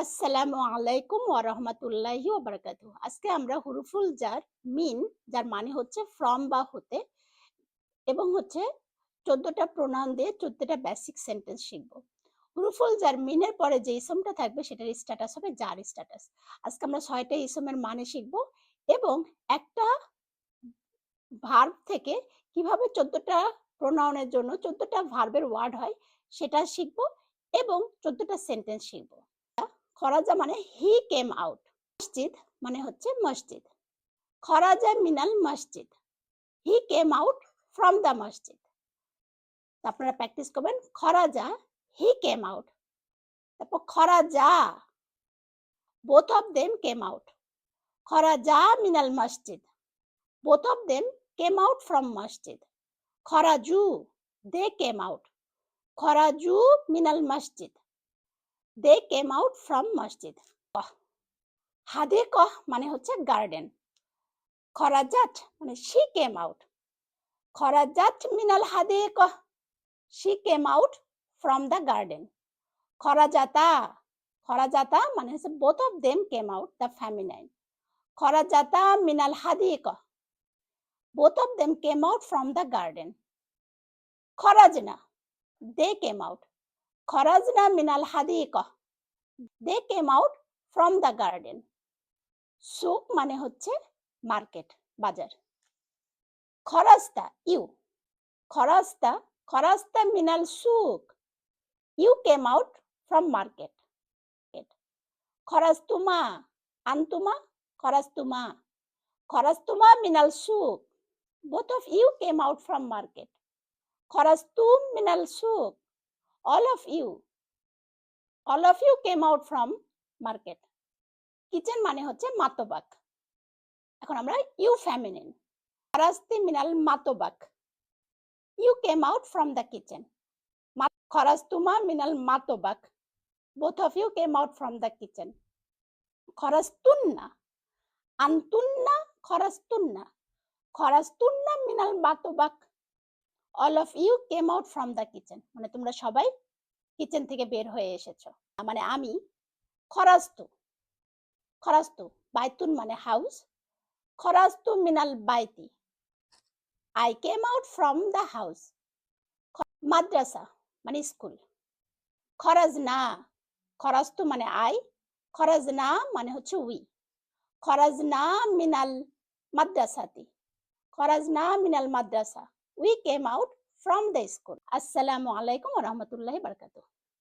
আসসালামু আলাইকুম ওয়া রাহমাতুল্লাহি ওয়া বারাকাতুহু। আজকে আমরা হুরুফুল জার মিন, যার মানে হচ্ছে ফ্রম বা হতে, এবং হচ্ছে ১৪ টা প্রোনাউন দিয়ে ১৪ টা বেসিক সেন্টেন্স শিখব। হুরুফুল জার মিনের পরে যে ইসমটা থাকবে সেটার স্ট্যাটাস হবে জার স্ট্যাটাস। আজকে আমরা ৬ টা ইসমের মানে শিখব এবং একটা ভার্ব থেকে কিভাবে ১৪ টা প্রোনাউনের জন্য ১৪ টা ভার্বের ওয়ার্ড হয় সেটা শিখব এবং ১৪ টা সেন্টেন্স শিখব। খরাজা মানে হি কেম আউট। মসজিদ মানে হচ্ছে মসজিদ। খরাজা মিনাল মসজিদ। He came out from the মসজিদ। আপনারা প্র্যাকটিস করবেন। খরাজা, হি কেম আউট। তারপর খরাজা, both of them came out. খরাজা মিনাল মসজিদ। Both of them came out from মসজিদ। খরাজু, দে কেম আউট। খরাজু মিনাল মসজিদ। দে কেম আউট ফ্রম মসজিদ। হাদিকহ মানে হচ্ছে গার্ডেন। খরাজাত মানে শি কেম আউট। খরাজাত মিনাল হাদিকহ। She came out from the garden. খরাজাতা, খরাজাতা মানে হচ্ছে both of them came out, the feminine. খরাজাতা মিনাল হাদিকহ। Both of them came out from the garden. খরাজনা, দে কেম আউট। খরাজনা মিনাল হাদিকহ। They came out from the garden. সুক মানে হচ্ছে মার্কেট, বাজার। খরাস্তা, ইউ। খরাস্তা, খরাস্তা মিনাল সুক। You came out from market. খরাস্তুমা, আন্তুমা, খরাস্তুমা। খরাস্তুমা মিনাল সুক। Both of you came out from market. খরাস্তুম মিনাল সুক। All of you came out from market. Kitchen মানে হচ্ছে মাতবাক। এখন আমরা ইউ ফেমিনিন। খরাস্তি মিনাল মাতবাক। You came out from the kitchen. খরাস্তুমা মিনাল মাতবাক। Both of you came out from the kitchen. খরাস্তুন্না, আন্তুন্না, খরাস্তুন্না। খরাস্তুন্না মিনাল মাতবাক। All of you came out from the kitchen. মানে তোমরা সবাই কিচেন থেকে বের হয়ে এসেছো। মানে আমি। খরাস্তু, খরাস্তু, বাইতুন মানে হাউস। খরাস্তু মিনাল বাইতি। I came out from the house. মাদ্রাসা মানে স্কুল। খরাজনা, খরাস্তু মানে আই। খরাজনা মানে হচ্ছে উই। খরাজনা মিনাল মাদ্রাসাতি। খরাজনা মিনাল মাদ্রাসা। We came out from the school. আসসালামু আলাইকুম ওয়া রাহমাতুল্লাহি ওয়া বারাকাতুহু।